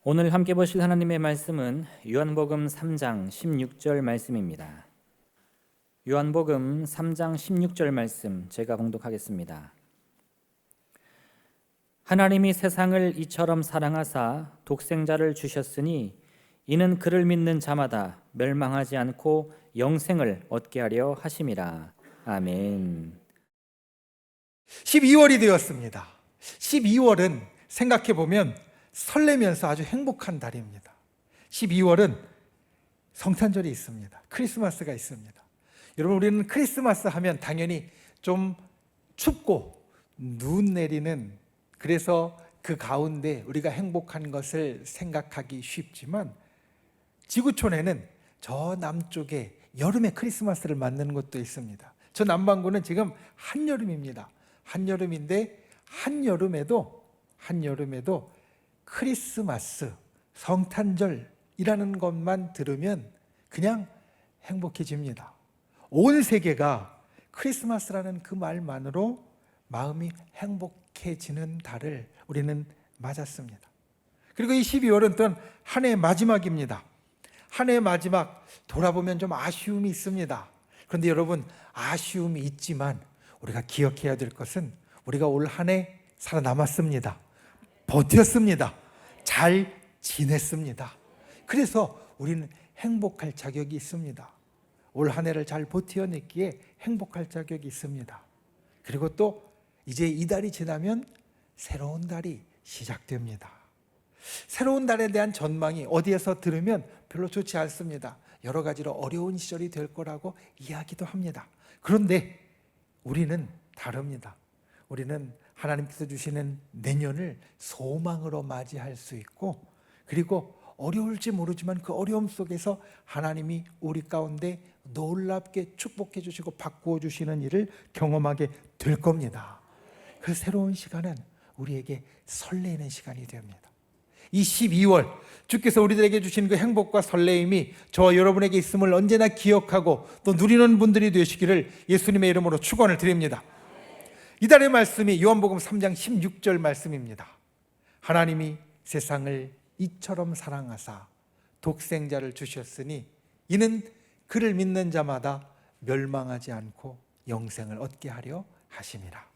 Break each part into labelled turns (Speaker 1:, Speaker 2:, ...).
Speaker 1: 오늘 함께 보실 하나님의 말씀은 요한복음 3장 16절 말씀입니다. 요한복음 3장 16절 말씀 제가 봉독하겠습니다. 하나님이 세상을 이처럼 사랑하사 독생자를 주셨으니 이는 그를 믿는 자마다 멸망하지 않고 영생을 얻게 하려 하심이라. 아멘.
Speaker 2: 12월이 되었습니다. 12월은 생각해 보면 설레면서 아주 행복한 달입니다. 12월은 성탄절이 있습니다. 크리스마스가 있습니다. 여러분, 우리는 크리스마스 하면 당연히 좀 춥고 눈 내리는, 그래서 그 가운데 우리가 행복한 것을 생각하기 쉽지만, 지구촌에는 저 남쪽에 여름에 크리스마스를 맞는 곳도 있습니다. 저 남반구는 지금 한여름입니다. 한여름인데 한여름에도 크리스마스, 성탄절이라는 것만 들으면 그냥 행복해집니다. 온 세계가 크리스마스라는 그 말만으로 마음이 행복해지는 달을 우리는 맞았습니다. 그리고 이 12월은 또한 한 해의 마지막입니다. 한 해의 마지막, 돌아보면 좀 아쉬움이 있습니다. 그런데 여러분, 아쉬움이 있지만 우리가 기억해야 될 것은 우리가 올 한 해 살아남았습니다. 버텼습니다. 잘 지냈습니다. 그래서 우리는 행복할 자격이 있습니다. 올 한 해를 잘 버텨냈기에 행복할 자격이 있습니다. 그리고 또 이제 이 달이 지나면 새로운 달이 시작됩니다. 새로운 달에 대한 전망이 어디에서 들으면 별로 좋지 않습니다. 여러 가지로 어려운 시절이 될 거라고 이야기도 합니다. 그런데 우리는 다릅니다. 우리는 하나님께서 주시는 내년을 소망으로 맞이할 수 있고, 그리고 어려울지 모르지만 그 어려움 속에서 하나님이 우리 가운데 놀랍게 축복해 주시고 바꾸어 주시는 일을 경험하게 될 겁니다. 그 새로운 시간은 우리에게 설레는 시간이 됩니다. 이 12월, 주께서 우리들에게 주신 그 행복과 설레임이 저와 여러분에게 있음을 언제나 기억하고 또 누리는 분들이 되시기를 예수님의 이름으로 축원을 드립니다. 이달의 말씀이 요한복음 3장 16절 말씀입니다. 하나님이 세상을 이처럼 사랑하사 독생자를 주셨으니 이는 그를 믿는 자마다 멸망하지 않고 영생을 얻게 하려 하심이라.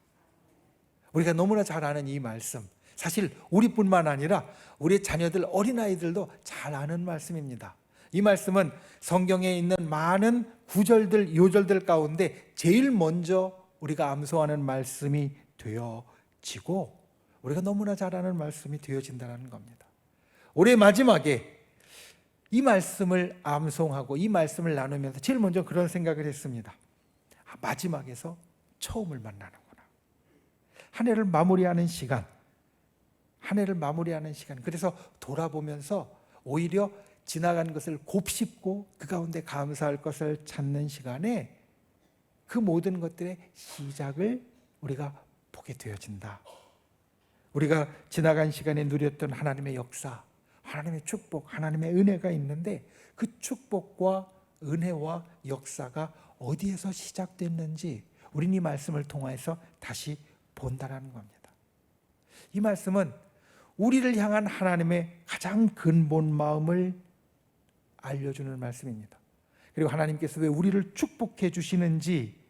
Speaker 2: 우리가 너무나 잘 아는 이 말씀, 사실 우리뿐만 아니라 우리 자녀들, 어린아이들도 잘 아는 말씀입니다. 이 말씀은 성경에 있는 많은 구절들, 요절들 가운데 제일 먼저 우리가 암송하는 말씀이 되어지고, 우리가 너무나 잘 아는 말씀이 되어진다는 겁니다. 올해 마지막에 이 말씀을 암송하고 이 말씀을 나누면서 제일 먼저 그런 생각을 했습니다. 마지막에서 처음을 만나는구나. 한 해를 마무리하는 시간, 그래서 돌아보면서 오히려 지나간 것을 곱씹고 그 가운데 감사할 것을 찾는 시간에 그 모든 것들의 시작을 우리가 보게 되어진다. 우리가 지나간 시간에 누렸던 하나님의 역사, 하나님의 축복, 하나님의 은혜가 있는데 그 축복과 은혜와 역사가 어디에서 시작됐는지 우리는 이 말씀을 통해서 다시 본다는 겁니다. 이 말씀은 우리를 향한 하나님의 가장 근본 마음을 알려주는 말씀입니다. 그리고 하나님께서 왜 우리를 축복해 주시는지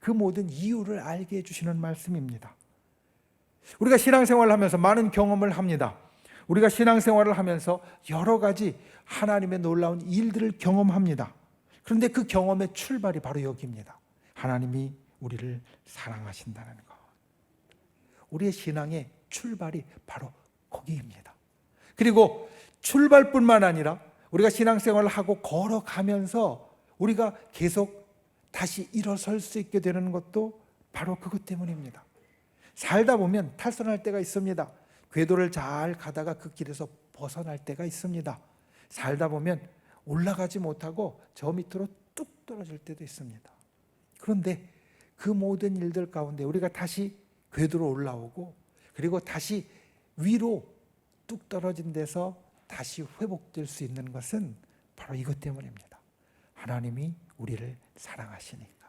Speaker 2: 그 모든 이유를 알게 해주시는 말씀입니다. 우리가 신앙생활을 하면서 많은 경험을 합니다. 우리가 신앙생활을 하면서 여러 가지 하나님의 놀라운 일들을 경험합니다. 그런데 그 경험의 출발이 바로 여기입니다. 하나님이 우리를 사랑하신다는 것. 우리의 신앙의 출발이 바로 거기입니다. 그리고 출발뿐만 아니라 우리가 신앙생활을 하고 걸어가면서 우리가 계속 다시 일어설 수 있게 되는 것도 바로 그것 때문입니다. 살다 보면 탈선할 때가 있습니다. 궤도를 잘 가다가 그 길에서 벗어날 때가 있습니다. 살다 보면 올라가지 못하고 저 밑으로 뚝 떨어질 때도 있습니다. 그런데 그 모든 일들 가운데 우리가 다시 궤도로 올라오고, 그리고 다시 위로 뚝 떨어진 데서 다시 회복될 수 있는 것은 바로 이것 때문입니다. 하나님이 우리를 사랑하시니까.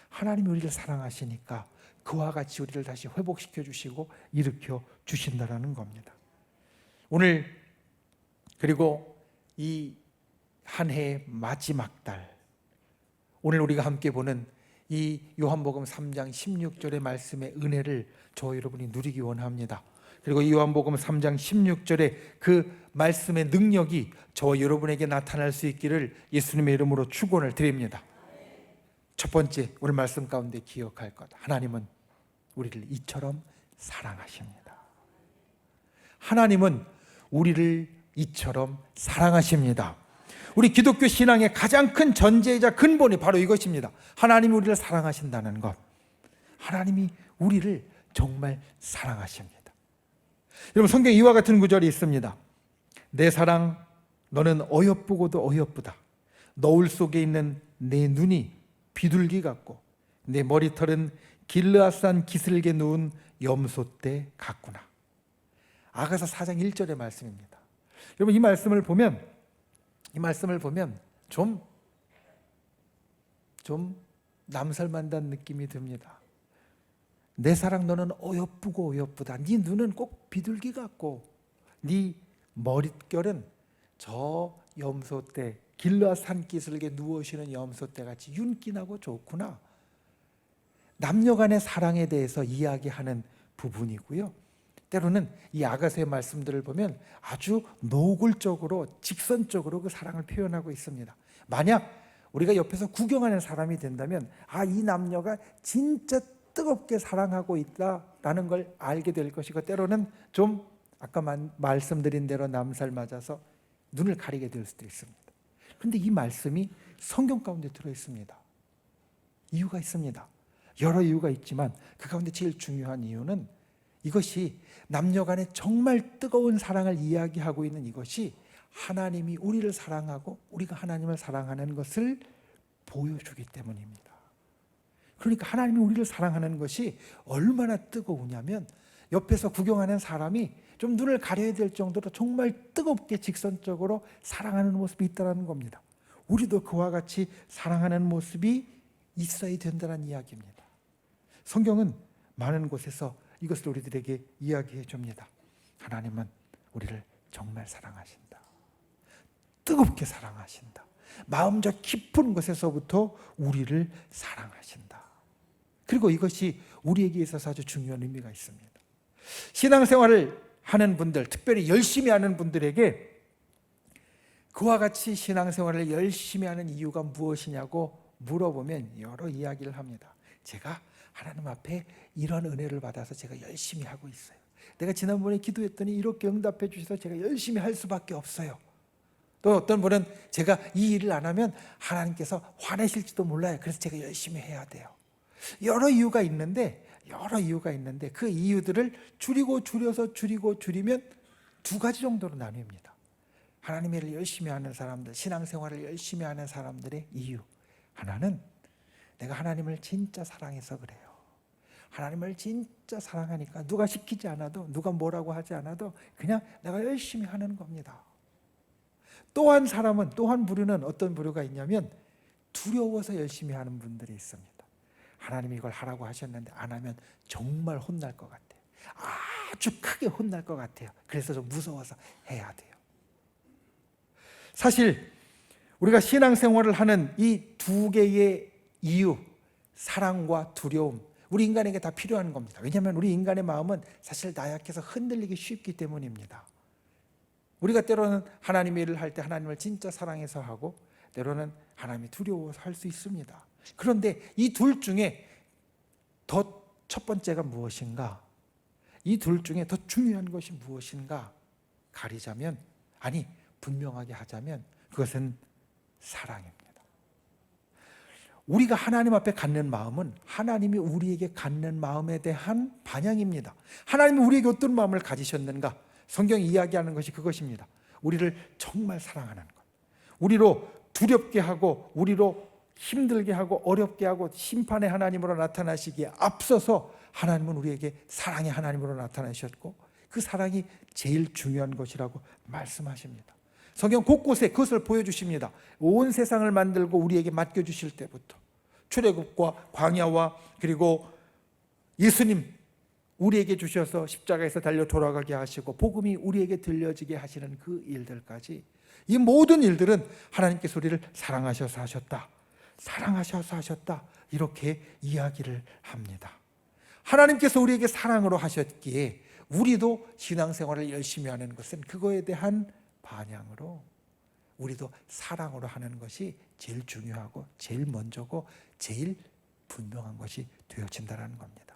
Speaker 2: 하나님이 우리를 사랑하시니까 그와 같이 우리를 다시 회복시켜 주시고 일으켜 주신다는 겁니다. 오늘 그리고 이 한 해의 마지막 달, 오늘 우리가 함께 보는 이 요한복음 3장 16절의 말씀의 은혜를 저와 여러분이 누리기 원합니다. 그리고 이 요한복음 3장 16절의 그 말씀의 능력이 저와 여러분에게 나타날 수 있기를 예수님의 이름으로 축원을 드립니다. 첫 번째, 오늘 말씀 가운데 기억할 것, 하나님은 우리를 이처럼 사랑하십니다. 하나님은 우리를 이처럼 사랑하십니다. 우리 기독교 신앙의 가장 큰 전제이자 근본이 바로 이것입니다. 하나님이 우리를 사랑하신다는 것. 하나님이 우리를 정말 사랑하십니다. 여러분, 성경에 이와 같은 구절이 있습니다. 내 사랑, 너는 어여쁘고도 어여쁘다. 너울 속에 있는 내 눈이 비둘기 같고 내 머리털은 길르앗산 기슭에 누운 염소떼 같구나. 아가서 4장 1절의 말씀입니다. 여러분, 이 말씀을 보면 좀 남살만다는 느낌이 듭니다. 내 사랑, 너는 어여쁘고 어여쁘다. 네 눈은 꼭 비둘기 같고 네 머릿결은 저 염소떼, 길르앗 산기슭에 누워 쉬는 염소떼같이 윤기나고 좋구나. 남녀 간의 사랑에 대해서 이야기하는 부분이고요. 때로는 이 아가서의 말씀들을 보면 아주 노골적으로, 직선적으로 그 사랑을 표현하고 있습니다. 만약 우리가 옆에서 구경하는 사람이 된다면 이 남녀가 진짜 뜨겁게 사랑하고 있다라는 걸 알게 될 것이고, 때로는 좀 아까 말씀드린 대로 남살 맞아서 눈을 가리게 될 수도 있습니다. 그런데 이 말씀이 성경 가운데 들어있습니다. 이유가 있습니다. 여러 이유가 있지만 그 가운데 제일 중요한 이유는 이것이 남녀 간의 정말 뜨거운 사랑을 이야기하고 있는 이것이 하나님이 우리를 사랑하고 우리가 하나님을 사랑하는 것을 보여주기 때문입니다. 그러니까 하나님이 우리를 사랑하는 것이 얼마나 뜨거우냐면 옆에서 구경하는 사람이 좀 눈을 가려야 될 정도로 정말 뜨겁게 직선적으로 사랑하는 모습이 있다는 겁니다. 우리도 그와 같이 사랑하는 모습이 있어야 된다는 이야기입니다. 성경은 많은 곳에서 이것을 우리들에게 이야기해 줍니다. 하나님은 우리를 정말 사랑하신다. 뜨겁게 사랑하신다. 마음 저 깊은 곳에서부터 우리를 사랑하신다. 그리고 이것이 우리에게 있어서 아주 중요한 의미가 있습니다. 신앙생활을 하는 분들, 특별히 열심히 하는 분들에게 그와 같이 신앙생활을 열심히 하는 이유가 무엇이냐고 물어보면 여러 이야기를 합니다. 제가 하나님 앞에 이런 은혜를 받아서 제가 열심히 하고 있어요. 내가 지난번에 기도했더니 이렇게 응답해 주셔서 제가 열심히 할 수밖에 없어요. 또 어떤 분은 제가 이 일을 안 하면 하나님께서 화내실지도 몰라요. 그래서 제가 열심히 해야 돼요. 여러 이유가 있는데 그 이유들을 줄이면 두 가지 정도로 나뉩니다. 하나님의 일을 열심히 하는 사람들, 신앙생활을 열심히 하는 사람들의 이유. 하나는 내가 하나님을 진짜 사랑해서 그래요. 하나님을 진짜 사랑하니까 누가 시키지 않아도, 누가 뭐라고 하지 않아도 그냥 내가 열심히 하는 겁니다. 또 한 부류는 어떤 부류가 있냐면 두려워서 열심히 하는 분들이 있습니다. 하나님이 이걸 하라고 하셨는데 안 하면 정말 혼날 것 같아요. 아주 크게 혼날 것 같아요. 그래서 좀 무서워서 해야 돼요. 사실 우리가 신앙생활을 하는 이 두 개의 이유, 사랑과 두려움, 우리 인간에게 다 필요한 겁니다. 왜냐하면 우리 인간의 마음은 사실 나약해서 흔들리기 쉽기 때문입니다. 우리가 때로는 하나님의 일을 할 때 하나님을 진짜 사랑해서 하고, 때로는 하나님이 두려워서 할 수 있습니다. 그런데 이 둘 중에 더 첫 번째가 무엇인가? 이 둘 중에 더 중요한 것이 무엇인가? 가리자면, 분명하게 하자면 그것은 사랑입니다. 우리가 하나님 앞에 갖는 마음은 하나님이 우리에게 갖는 마음에 대한 반영입니다. 하나님이 우리에게 어떤 마음을 가지셨는가? 성경이 이야기하는 것이 그것입니다. 우리를 정말 사랑하는 것. 우리로 두렵게 하고, 우리로 힘들게 하고, 어렵게 하고, 심판의 하나님으로 나타나시기에 앞서서 하나님은 우리에게 사랑의 하나님으로 나타나셨고, 그 사랑이 제일 중요한 것이라고 말씀하십니다. 성경 곳곳에 그것을 보여주십니다. 온 세상을 만들고 우리에게 맡겨주실 때부터 출애굽과 광야와 그리고 예수님 우리에게 주셔서 십자가에서 달려 돌아가게 하시고 복음이 우리에게 들려지게 하시는 그 일들까지, 이 모든 일들은 하나님께서 우리를 사랑하셔서 하셨다, 사랑하셔서 하셨다, 이렇게 이야기를 합니다. 하나님께서 우리에게 사랑으로 하셨기에 우리도 신앙생활을 열심히 하는 것은 그거에 대한 반향으로 우리도 사랑으로 하는 것이 제일 중요하고 제일 먼저고 제일 분명한 것이 되어진다는 겁니다.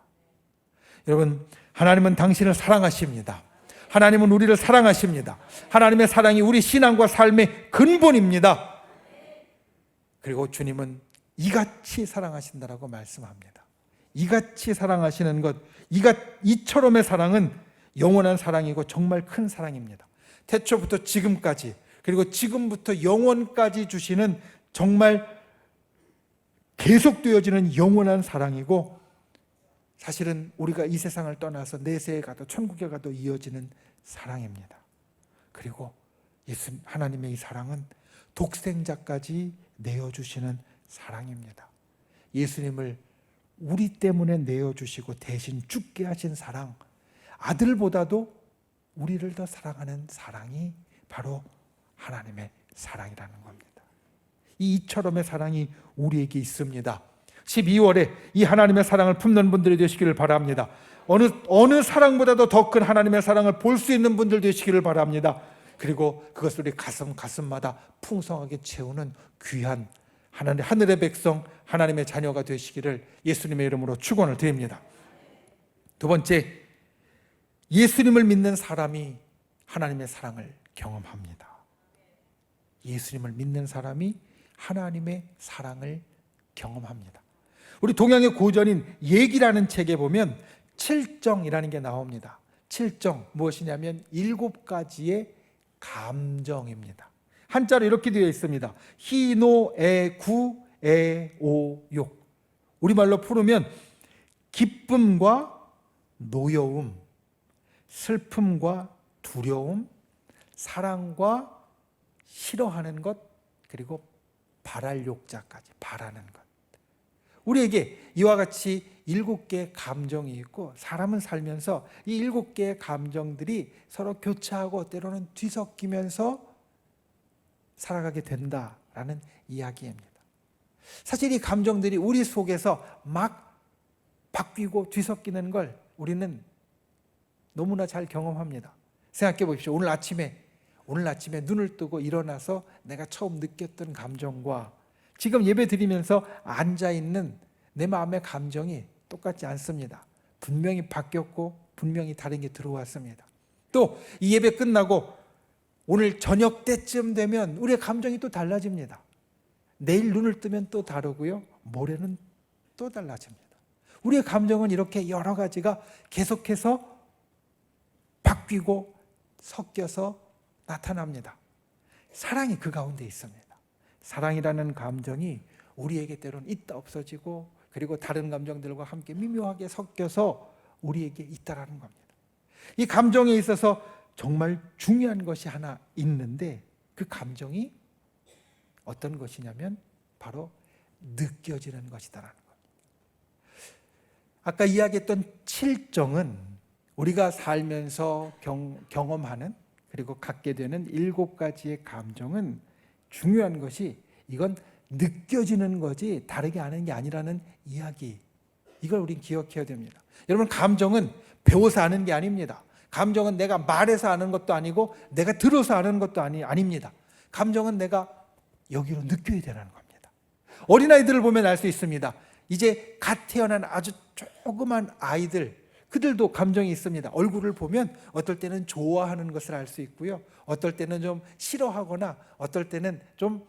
Speaker 2: 여러분, 하나님은 당신을 사랑하십니다. 하나님은 우리를 사랑하십니다. 하나님의 사랑이 우리 신앙과 삶의 근본입니다. 그리고 주님은 이같이 사랑하신다라고 말씀합니다. 이같이 사랑하시는 것, 이처럼의 사랑은 영원한 사랑이고 정말 큰 사랑입니다. 태초부터 지금까지, 그리고 지금부터 영원까지 주시는 정말 계속되어지는 영원한 사랑이고, 사실은 우리가 이 세상을 떠나서 내세에 가도 천국에 가도 이어지는 사랑입니다. 그리고 하나님의 이 사랑은 독생자까지 내어주시는 사랑입니다. 예수님을 우리 때문에 내어주시고 대신 죽게 하신 사랑, 아들보다도 우리를 더 사랑하는 사랑이 바로 하나님의 사랑이라는 겁니다. 이처럼의 사랑이 우리에게 있습니다. 12월에 이 하나님의 사랑을 품는 분들이 되시기를 바랍니다. 어느 사랑보다도 더 큰 하나님의 사랑을 볼 수 있는 분들 되시기를 바랍니다. 그리고 그것을 우리 가슴마다 풍성하게 채우는 귀한 하늘의 백성, 하나님의 자녀가 되시기를 예수님의 이름으로 축원을 드립니다. 두 번째, 예수님을 믿는 사람이 하나님의 사랑을 경험합니다. 예수님을 믿는 사람이 하나님의 사랑을 경험합니다. 우리 동양의 고전인 얘기라는 책에 보면 7정이라는 게 나옵니다. 7정, 무엇이냐면 7가지의 감정입니다. 한자로 이렇게 되어 있습니다. 희, 노, 애, 구, 애, 오, 욕. 우리말로 풀으면 기쁨과 노여움, 슬픔과 두려움, 사랑과 싫어하는 것, 그리고 바랄 욕자까지, 바라는 것. 우리에게 이와 같이 7개의 감정이 있고, 사람은 살면서 이 7개의 감정들이 서로 교차하고 때로는 뒤섞이면서 살아가게 된다라는 이야기입니다. 사실 이 감정들이 우리 속에서 막 바뀌고 뒤섞이는 걸 우리는 너무나 잘 경험합니다. 생각해 보십시오. 오늘 아침에 눈을 뜨고 일어나서 내가 처음 느꼈던 감정과 지금 예배 드리면서 앉아있는 내 마음의 감정이 똑같지 않습니다. 분명히 바뀌었고 분명히 다른 게 들어왔습니다. 또 이 예배 끝나고 오늘 저녁 때쯤 되면 우리의 감정이 또 달라집니다. 내일 눈을 뜨면 또 다르고요, 모레는 또 달라집니다. 우리의 감정은 이렇게 여러 가지가 계속해서 바뀌고 섞여서 나타납니다. 사랑이 그 가운데 있습니다. 사랑이라는 감정이 우리에게 때로는 있다 없어지고, 그리고 다른 감정들과 함께 미묘하게 섞여서 우리에게 있다라는 겁니다. 이 감정에 있어서 정말 중요한 것이 하나 있는데, 그 감정이 어떤 것이냐면 바로 느껴지는 것이다라는 겁니다. 아까 이야기했던 7정은 우리가 살면서 경험하는, 그리고 갖게 되는 7가지의 감정은 중요한 것이 이건 느껴지는 거지 다르게 아는 게 아니라는 이야기, 이걸 우린 기억해야 됩니다. 여러분, 감정은 배워서 아는 게 아닙니다. 감정은 내가 말해서 아는 것도 아니고 내가 들어서 아는 것도 아닙니다. 감정은 내가 여기로 느껴야 되는 겁니다. 어린아이들을 보면 알 수 있습니다. 이제 갓 태어난 아주 조그만 아이들, 그들도 감정이 있습니다. 얼굴을 보면 어떨 때는 좋아하는 것을 알 수 있고요, 어떨 때는 좀 싫어하거나 어떨 때는 좀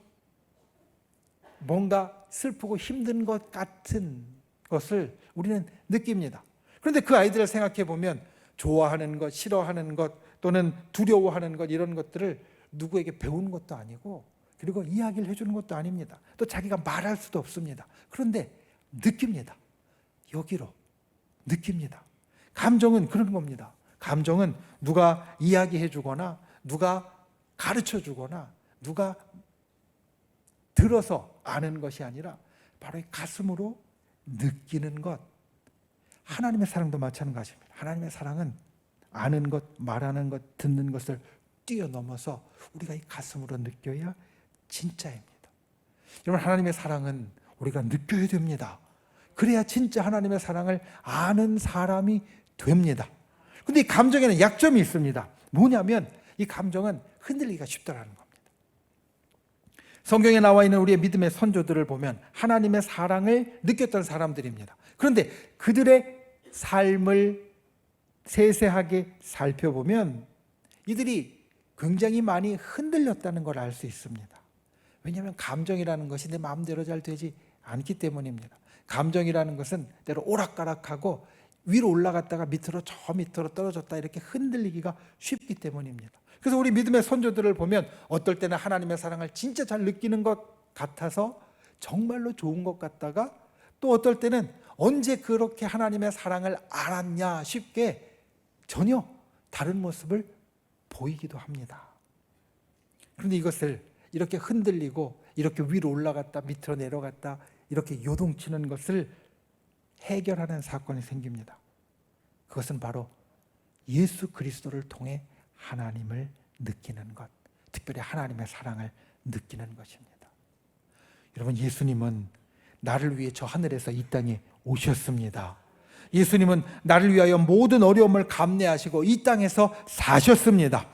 Speaker 2: 뭔가 슬프고 힘든 것 같은 것을 우리는 느낍니다. 그런데 그 아이들을 생각해 보면 좋아하는 것, 싫어하는 것, 또는 두려워하는 것, 이런 것들을 누구에게 배우는 것도 아니고, 그리고 이야기를 해주는 것도 아닙니다. 또 자기가 말할 수도 없습니다. 그런데 느낍니다. 여기로 느낍니다. 감정은 그런 겁니다. 감정은 누가 이야기해 주거나 누가 가르쳐 주거나 누가 들어서 아는 것이 아니라 바로 이 가슴으로 느끼는 것, 하나님의 사랑도 마찬가지입니다. 하나님의 사랑은 아는 것, 말하는 것, 듣는 것을 뛰어넘어서 우리가 이 가슴으로 느껴야 진짜입니다. 여러분, 하나님의 사랑은 우리가 느껴야 됩니다. 그래야 진짜 하나님의 사랑을 아는 사람이 됩니다. 근데 이 감정에는 약점이 있습니다. 뭐냐면 이 감정은 흔들리기가 쉽다라는 겁니다. 성경에 나와 있는 우리의 믿음의 선조들을 보면 하나님의 사랑을 느꼈던 사람들입니다. 그런데 그들의 삶을 세세하게 살펴보면 이들이 굉장히 많이 흔들렸다는 걸 알 수 있습니다. 왜냐하면 감정이라는 것이 내 마음대로 잘 되지 않기 때문입니다. 감정이라는 것은 때로 오락가락하고 위로 올라갔다가 밑으로 저 밑으로 떨어졌다 이렇게 흔들리기가 쉽기 때문입니다. 그래서 우리 믿음의 선조들을 보면 어떨 때는 하나님의 사랑을 진짜 잘 느끼는 것 같아서 정말로 좋은 것 같다가 또 어떨 때는 언제 그렇게 하나님의 사랑을 알았냐 싶게 전혀 다른 모습을 보이기도 합니다. 그런데 이것을 이렇게 흔들리고 이렇게 위로 올라갔다 밑으로 내려갔다 이렇게 요동치는 것을 해결하는 사건이 생깁니다. 그것은 바로 예수 그리스도를 통해 하나님을 느끼는 것, 특별히 하나님의 사랑을 느끼는 것입니다. 여러분, 예수님은 나를 위해 저 하늘에서 이 땅에 오셨습니다. 예수님은 나를 위하여 모든 어려움을 감내하시고 이 땅에서 사셨습니다.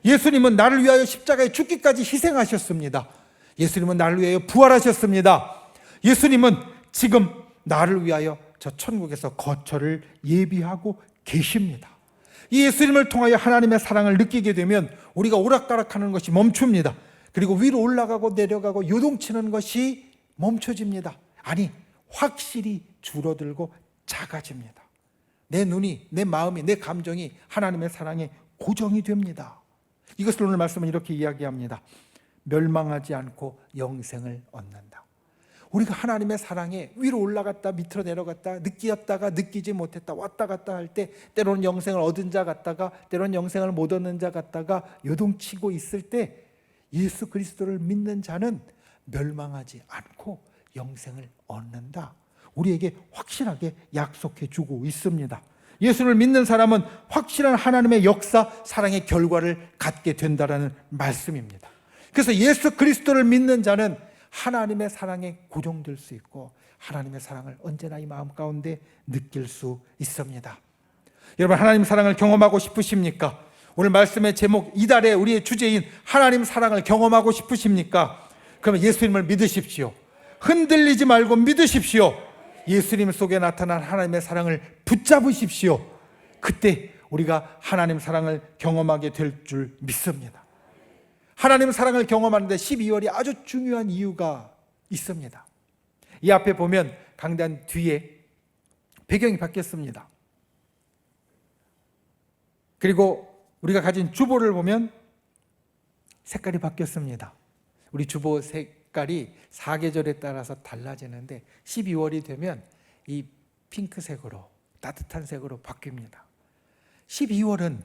Speaker 2: 예수님은 나를 위하여 십자가에 죽기까지 희생하셨습니다. 예수님은 나를 위하여 부활하셨습니다. 예수님은 지금 나를 위하여 저 천국에서 거처를 예비하고 계십니다. 이 예수님을 통하여 하나님의 사랑을 느끼게 되면 우리가 오락가락하는 것이 멈춥니다. 그리고 위로 올라가고 내려가고 요동치는 것이 멈춰집니다. 아니, 확실히 줄어들고 작아집니다. 내 눈이, 내 마음이, 내 감정이 하나님의 사랑에 고정이 됩니다. 이것을 오늘 말씀은 이렇게 이야기합니다. 멸망하지 않고 영생을 얻는다. 우리가 하나님의 사랑에 위로 올라갔다 밑으로 내려갔다 느끼었다가 느끼지 못했다 왔다 갔다 할 때 때로는 영생을 얻은 자 같다가 때로는 영생을 못 얻는 자 같다가 요동치고 있을 때 예수 그리스도를 믿는 자는 멸망하지 않고 영생을 얻는다. 우리에게 확실하게 약속해 주고 있습니다. 예수를 믿는 사람은 확실한 하나님의 역사, 사랑의 결과를 갖게 된다라는 말씀입니다. 그래서 예수 그리스도를 믿는 자는 하나님의 사랑에 고정될 수 있고 하나님의 사랑을 언제나 이 마음 가운데 느낄 수 있습니다. 여러분, 하나님 사랑을 경험하고 싶으십니까? 오늘 말씀의 제목 이달의 우리의 주제인 하나님 사랑을 경험하고 싶으십니까? 그러면 예수님을 믿으십시오. 흔들리지 말고 믿으십시오. 예수님 속에 나타난 하나님의 사랑을 붙잡으십시오. 그때 우리가 하나님 사랑을 경험하게 될 줄 믿습니다. 하나님 사랑을 경험하는데 12월이 아주 중요한 이유가 있습니다. 이 앞에 보면 강단 뒤에 배경이 바뀌었습니다. 그리고 우리가 가진 주보를 보면 색깔이 바뀌었습니다. 우리 주보 색깔이 사계절에 따라서 달라지는데 12월이 되면 이 핑크색으로 따뜻한 색으로 바뀝니다. 12월은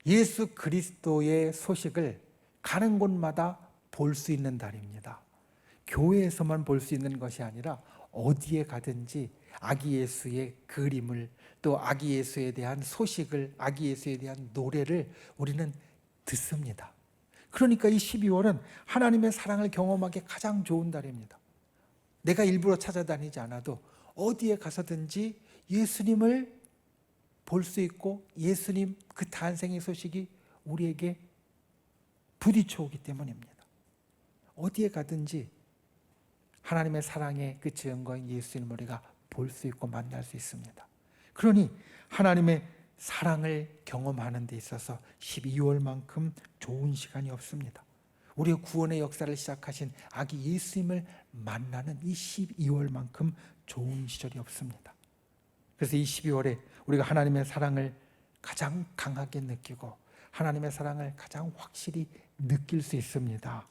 Speaker 2: 예수 그리스도의 소식을 가는 곳마다 볼 수 있는 달입니다. 교회에서만 볼 수 있는 것이 아니라 어디에 가든지 아기 예수의 그림을 또 아기 예수에 대한 소식을 아기 예수에 대한 노래를 우리는 듣습니다. 그러니까 이 12월은 하나님의 사랑을 경험하기 가장 좋은 달입니다. 내가 일부러 찾아다니지 않아도 어디에 가서든지 예수님을 볼 수 있고 예수님 그 탄생의 소식이 우리에게 부딪혀 오기 때문입니다. 어디에 가든지 하나님의 사랑의 그 증거인 예수님을 우리가 볼 수 있고 만날 수 있습니다. 그러니 하나님의 사랑을 경험하는 데 있어서 12월만큼 좋은 시간이 없습니다. 우리의 구원의 역사를 시작하신 아기 예수님을 만나는 이 12월만큼 좋은 시절이 없습니다. 그래서 이 12월에 우리가 하나님의 사랑을 가장 강하게 느끼고 하나님의 사랑을 가장 확실히 느낄 수 있습니다.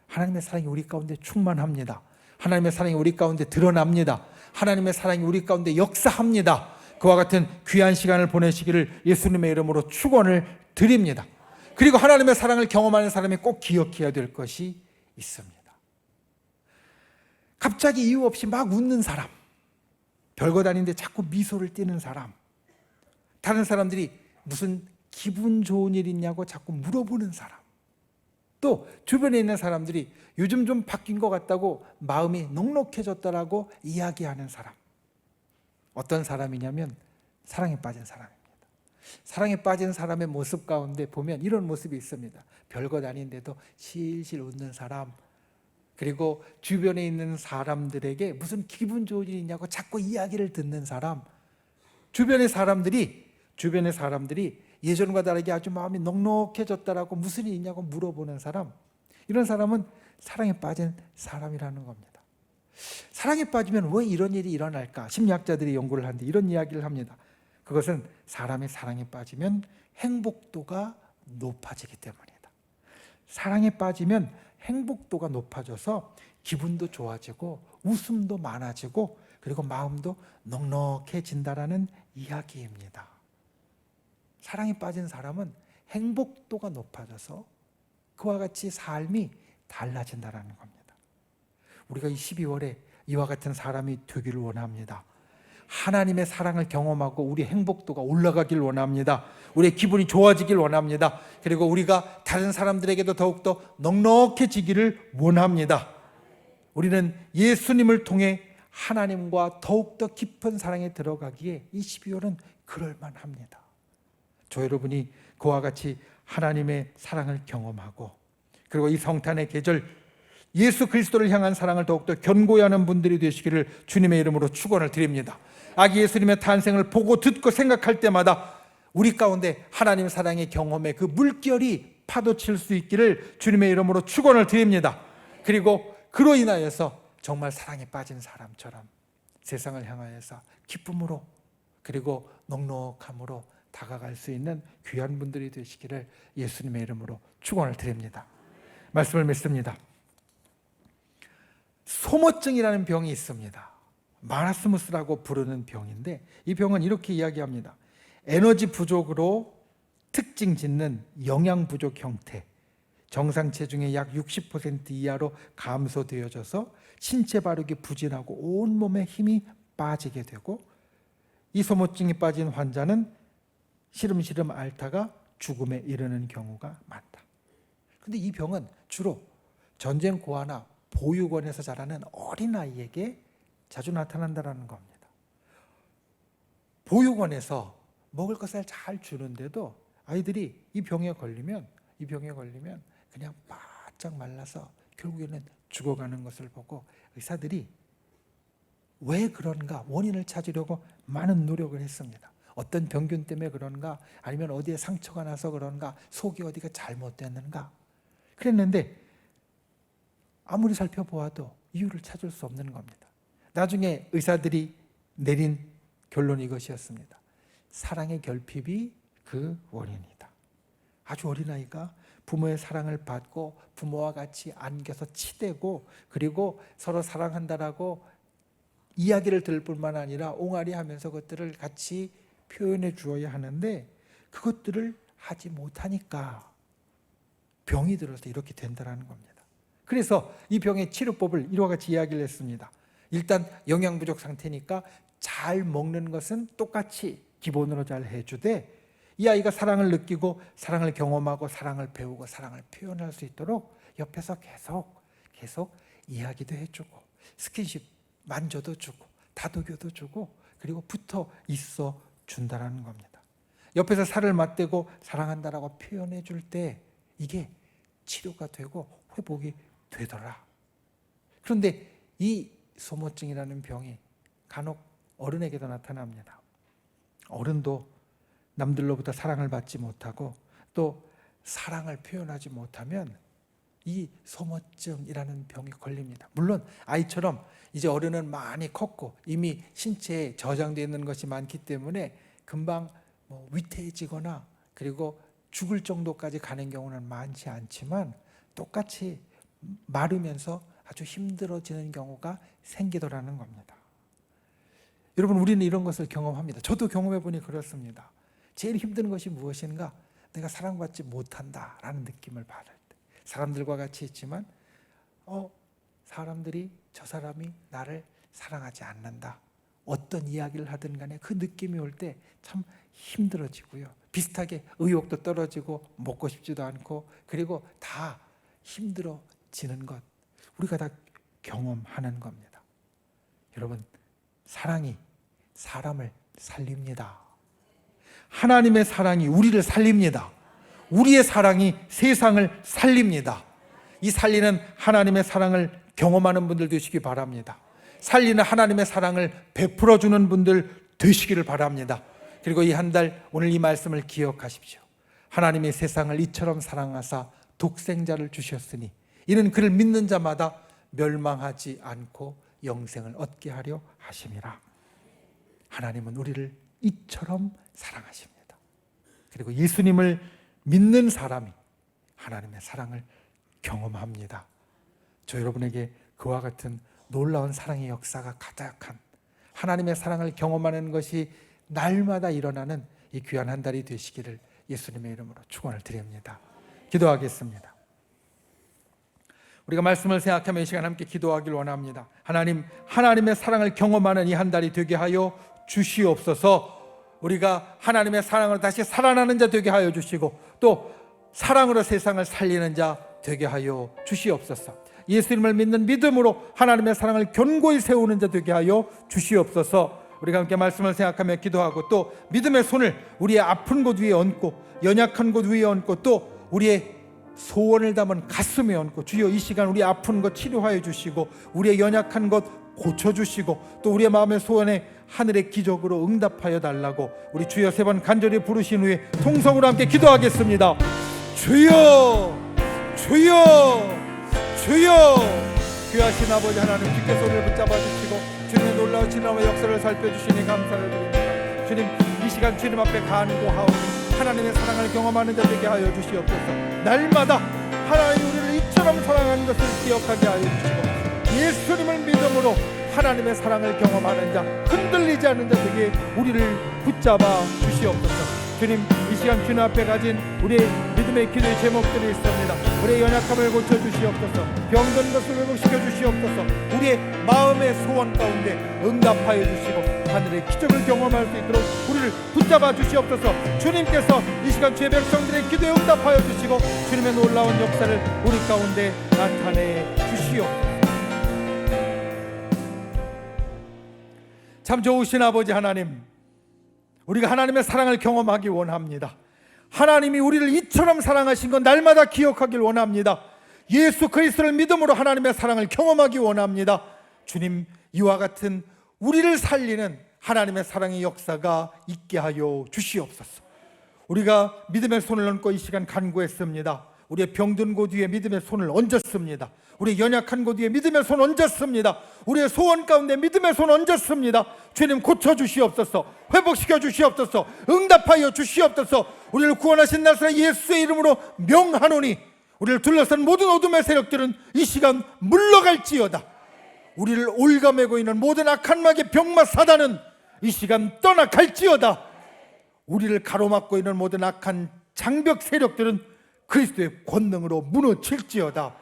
Speaker 2: 하나님의 사랑이 우리 가운데 충만합니다. 하나님의 사랑이 우리 가운데 드러납니다. 하나님의 사랑이 우리 가운데 역사합니다. 그와 같은 귀한 시간을 보내시기를 예수님의 이름으로 축원을 드립니다. 그리고 하나님의 사랑을 경험하는 사람이 꼭 기억해야 될 것이 있습니다. 갑자기 이유 없이 막 웃는 사람, 별것 아닌데 자꾸 미소를 띠는 사람, 다른 사람들이 무슨 기분 좋은 일 있냐고 자꾸 물어보는 사람, 또 주변에 있는 사람들이 요즘 좀 바뀐 것 같다고 마음이 넉넉해졌다라고 이야기하는 사람. 어떤 사람이냐면 사랑에 빠진 사람입니다. 사랑에 빠진 사람의 모습 가운데 보면 이런 모습이 있습니다. 별것 아닌데도 실실 웃는 사람, 그리고 주변에 있는 사람들에게 무슨 기분 좋은 일 있냐고 자꾸 이야기를 듣는 사람, 주변의 사람들이 예전과 다르게 아주 마음이 넉넉해졌다라고 무슨 일 있냐고 물어보는 사람, 이런 사람은 사랑에 빠진 사람이라는 겁니다. 사랑에 빠지면 왜 이런 일이 일어날까? 심리학자들이 연구를 하는데 이런 이야기를 합니다. 그것은 사람의 사랑에 빠지면 행복도가 높아지기 때문이다. 사랑에 빠지면 행복도가 높아져서 기분도 좋아지고 웃음도 많아지고 그리고 마음도 넉넉해진다라는 이야기입니다. 사랑에 빠진 사람은 행복도가 높아져서 그와 같이 삶이 달라진다라는 겁니다. 우리가 이 12월에 이와 같은 사람이 되기를 원합니다. 하나님의 사랑을 경험하고 우리 행복도가 올라가길 원합니다. 우리의 기분이 좋아지길 원합니다. 그리고 우리가 다른 사람들에게도 더욱더 넉넉해지기를 원합니다. 우리는 예수님을 통해 하나님과 더욱더 깊은 사랑에 들어가기에 이 12월은 그럴만합니다. 저 여러분이 그와 같이 하나님의 사랑을 경험하고 그리고 이 성탄의 계절 예수 그리스도를 향한 사랑을 더욱더 견고히 하는 분들이 되시기를 주님의 이름으로 축원을 드립니다. 아기 예수님의 탄생을 보고 듣고 생각할 때마다 우리 가운데 하나님 사랑의 경험에 그 물결이 파도칠 수 있기를 주님의 이름으로 축원을 드립니다. 그리고 그로 인하여서 정말 사랑에 빠진 사람처럼 세상을 향하여서 기쁨으로 그리고 넉넉함으로 다가갈 수 있는 귀한 분들이 되시기를 예수님의 이름으로 축원을 드립니다. 말씀을 맺습니다. 소모증이라는 병이 있습니다. 마라스무스라고 부르는 병인데 이 병은 이렇게 이야기합니다. 에너지 부족으로 특징 짓는 영양 부족 형태, 정상 체중의 약 60% 이하로 감소되어져서 신체 발육이 부진하고 온몸에 힘이 빠지게 되고 이 소모증이 빠진 환자는 시름시름 앓다가 죽음에 이르는 경우가 많다. 그런데 이 병은 주로 전쟁 고아나 보육원에서 자라는 어린아이에게 자주 나타난다는 겁니다. 보육원에서 먹을 것을 잘 주는데도 아이들이 이 병에 걸리면 그냥 바짝 말라서 결국에는 죽어가는 것을 보고 의사들이 왜 그런가 원인을 찾으려고 많은 노력을 했습니다. 어떤 병균 때문에 그런가 아니면 어디에 상처가 나서 그런가 속이 어디가 잘못됐는가 그랬는데 아무리 살펴보아도 이유를 찾을 수 없는 겁니다. 나중에 의사들이 내린 결론이 이것이었습니다. 사랑의 결핍이 그 원인이다. 아주 어린아이가 부모의 사랑을 받고 부모와 같이 안겨서 치대고 그리고 서로 사랑한다라고 이야기를 들을 뿐만 아니라 옹알이 하면서 그것들을 같이 표현해 주어야 하는데 그것들을 하지 못하니까 병이 들어서 이렇게 된다는 겁니다. 그래서 이 병의 치료법을 이와 같이 이야기를 했습니다. 일단 영양 부족 상태니까 잘 먹는 것은 똑같이 기본으로 잘 해주되 이 아이가 사랑을 느끼고 사랑을 경험하고 사랑을 배우고 사랑을 표현할 수 있도록 옆에서 계속 이야기도 해주고 스킨십 만져도 주고 다독여도 주고 그리고 붙어 있어 준다라는 겁니다. 옆에서 살을 맞대고 사랑한다라고 표현해 줄 때 이게 치료가 되고 회복이 되더라. 그런데 이 소모증이라는 병이 간혹 어른에게도 나타납니다. 어른도 남들로부터 사랑을 받지 못하고 또 사랑을 표현하지 못하면 이 소모증이라는 병이 걸립니다. 물론 아이처럼 이제 어른은 많이 컸고 이미 신체에 저장되어 있는 것이 많기 때문에 금방 위태해지거나 그리고 죽을 정도까지 가는 경우는 많지 않지만 똑같이 마르면서 아주 힘들어지는 경우가 생기더라는 겁니다. 여러분 우리는 이런 것을 경험합니다. 저도 경험해 보니 그렇습니다. 제일 힘든 것이 무엇인가? 내가 사랑받지 못한다라는 느낌을 받을 때 사람들과 같이 있지만 사람들이 저 사람이 나를 사랑하지 않는다. 어떤 이야기를 하든 간에 그 느낌이 올 때 참 힘들어지고요. 비슷하게 의욕도 떨어지고 먹고 싶지도 않고 그리고 다 힘들어지는 것 우리가 다 경험하는 겁니다. 여러분, 사랑이 사람을 살립니다. 하나님의 사랑이 우리를 살립니다. 우리의 사랑이 세상을 살립니다. 이 살리는 하나님의 사랑을 경험하는 분들 되시기 바랍니다. 살리는 하나님의 사랑을 베풀어 주는 분들 되시기를 바랍니다. 그리고 이 한 달 오늘 이 말씀을 기억하십시오. 하나님의 세상을 이처럼 사랑하사 독생자를 주셨으니 이는 그를 믿는 자마다 멸망하지 않고 영생을 얻게 하려 하심이라. 하나님은 우리를 이처럼 사랑하십니다. 그리고 예수님을 믿는 사람이 하나님의 사랑을 경험합니다. 저 여러분에게 그와 같은 놀라운 사랑의 역사가 가득한 하나님의 사랑을 경험하는 것이 날마다 일어나는 이 귀한 한 달이 되시기를 예수님의 이름으로 축원을 드립니다. 기도하겠습니다. 우리가 말씀을 생각하며 이 시간 함께 기도하길 원합니다. 하나님, 하나님의 사랑을 경험하는 이 한 달이 되게 하여 주시옵소서. 우리가 하나님의 사랑으로 다시 살아나는 자 되게 하여 주시고 또 사랑으로 세상을 살리는 자 되게 하여 주시옵소서. 예수님을 믿는 믿음으로 하나님의 사랑을 견고히 세우는 자 되게 하여 주시옵소서. 우리가 함께 말씀을 생각하며 기도하고 또 믿음의 손을 우리의 아픈 곳 위에 얹고 연약한 곳 위에 얹고 또 우리의 소원을 담은 가슴에 얹고 주여 이 시간 우리 아픈 것 치료하여 주시고 우리의 연약한 것 고쳐주시고 또 우리의 마음의 소원에 하늘의 기적으로 응답하여 달라고 우리 주여 3번 간절히 부르신 후에 통성으로 함께 기도하겠습니다. 주여 주여 주여. 귀하신 아버지 하나님, 주께서 우리를 붙잡아 주시고 주님의 놀라운 진화와 역사를 살펴주시니 감사를 드립니다. 주님, 이 시간 주님 앞에 간구하오니 하나님의 사랑을 경험하는 자 되게 하여 주시옵소서. 날마다 하나님 우리를 이처럼 사랑하는 것을 기억하게 하여 주시고 예수님을 믿음으로 하나님의 사랑을 경험하는 자, 흔들리지 않는 자 되게 우리를 붙잡아 주시옵소서. 주님, 이 시간 주님 앞에 가진 우리의 믿음의 기도의 제목들이 있습니다. 우리의 연약함을 고쳐주시옵소서. 병든 것을 회복시켜 주시옵소서. 우리의 마음의 소원 가운데 응답하여 주시고 하늘의 기적을 경험할 수 있도록 우리를 붙잡아 주시옵소서. 주님께서 이 시간 주의 백성들의 기도에 응답하여 주시고 주님의 놀라운 역사를 우리 가운데 나타내 주시옵소서. 참 좋으신 아버지 하나님, 우리가 하나님의 사랑을 경험하기 원합니다. 하나님이 우리를 이처럼 사랑하신 건 날마다 기억하길 원합니다. 예수 그리스도를 믿음으로 하나님의 사랑을 경험하기 원합니다. 주님, 이와 같은 우리를 살리는 하나님의 사랑의 역사가 있게 하여 주시옵소서. 우리가 믿음의 손을 얹고 이 시간 간구했습니다. 우리의 병든 곳 위에 믿음의 손을 얹었습니다. 우리의 연약한 곳 위에 믿음의 손 얹었습니다. 우리의 소원 가운데 믿음의 손 얹었습니다. 주님, 고쳐주시옵소서. 회복시켜 주시옵소서. 응답하여 주시옵소서. 우리를 구원하신 나사렛 예수의 이름으로 명하노니 우리를 둘러싼 모든 어둠의 세력들은 이 시간 물러갈지어다. 우리를 올가매고 있는 모든 악한 마귀의 병마 사단은 이 시간 떠나갈지어다. 우리를 가로막고 있는 모든 악한 장벽 세력들은 그리스도의 권능으로 무너질지어다.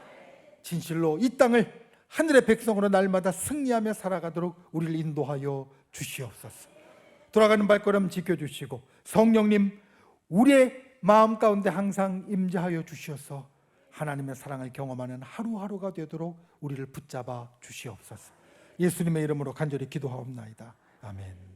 Speaker 2: 진실로 이 땅을 하늘의 백성으로 날마다 승리하며 살아가도록 우리를 인도하여 주시옵소서. 돌아가는 발걸음 지켜주시고 성령님, 우리의 마음 가운데 항상 임재하여 주셔서 하나님의 사랑을 경험하는 하루하루가 되도록 우리를 붙잡아 주시옵소서. 예수님의 이름으로 간절히 기도하옵나이다. 아멘.